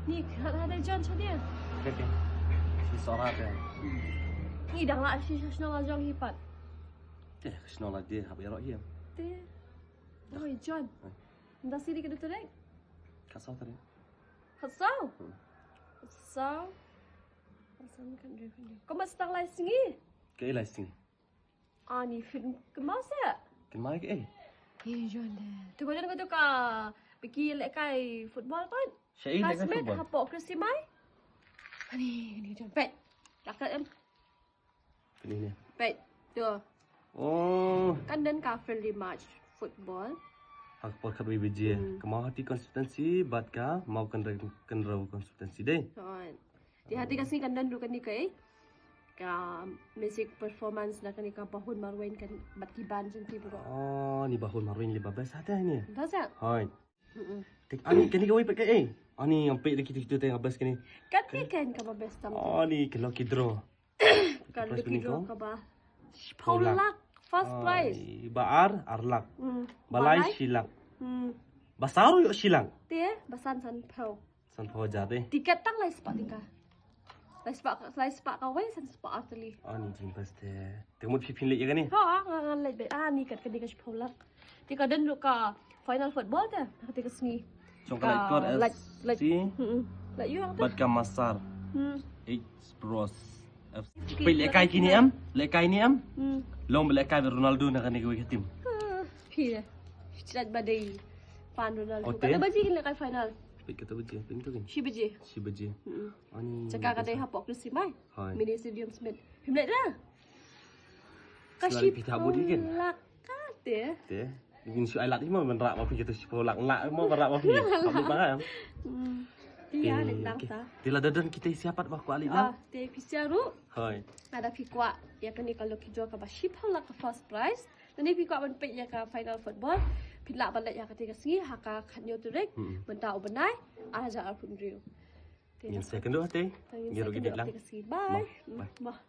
Ni ada John dia. Oke. Si sorat ya. Ni dah lah si nasional John hipat. Teh, nasional dia hab erok hiam. Teh. Oh, John. Dah sini ke tu dek. Kasau tadi. Kasau. Kasau. Kasau kan dia. Kau masih tak lai singi? Ke ilai sing. Ah ni film kemas ya? Kemai ke John deh. Tu kau jangan kau ka pergi lek kai football kan? Syai lek kai Classmate football. hapok Kristi Mai. Ni John. Pet. Lakat em. Ini ni. Pet. Tu. Oh, Kan dan ka friendly match football. hak por kat BBJ. Kemau hati konsistensi bat ka mau kenrau konsistensi deh. Kan. Di hati kasi kan dan dukan ni kay. Ka music performance na kani ka pahun marwain kan bat kiban senti bro. Oh, ni bahun maruin 15 hati ni. Dah sa? Hai. Tek ani kini kau pakai Ani yang pek kita tengok bas kini. Kan ni kan ka best tam. Oh, ni kalau kidro. Kan prize luki winning draw kau? ka ba? Paulak first prize. Baar arlak. Balai silak. Basaru yuk silang. Te basan san pau. San pho jate. Tiket tang lai spot tingka. Lai spot ka wei san spot atli. Ani jin pas te. Tengok pipin lek ya kan ni. Ha ngan lai be ni kat kadi ka paulak. Tika dan lu ka final football te. Tika sni. Cong kalau ikut si Like you ang bat ka masar. Hmm. H Bros. Pe lekai kini am, lekai ni am. Long lekai Ronaldo nak ni kau tim. Phi. Chirat badai. Pan Ronaldo. Okay. Kata baji kini kai final. Pe kata beje, pe tu kan. Si baji. Si beje. Ani. Cakap kata hapok Kristi Mai. Hai. Mini Stadium Smith. Himlet dah. Selalu pita budi kan? Lakat ya. Te. Ingin si ailat ni mau menerak mau kita si polak nak mau menerak mau pergi. Kamu faham? Dia nak tangsa. Tila dadan kita siapa bah ku alik Ah, lah. te pisiaru. Hai. Ada pikwa. Ya kan ni kalau kijua ka baship hala ka first prize. Nani pikwa ban pe ya ka final football. Pilak balik ya ketika singi haka kanyo turek. Bentau benai. Aja arpun riu. Yang second tu teh. Ngiru gede lang. Bye. Bye. Bye.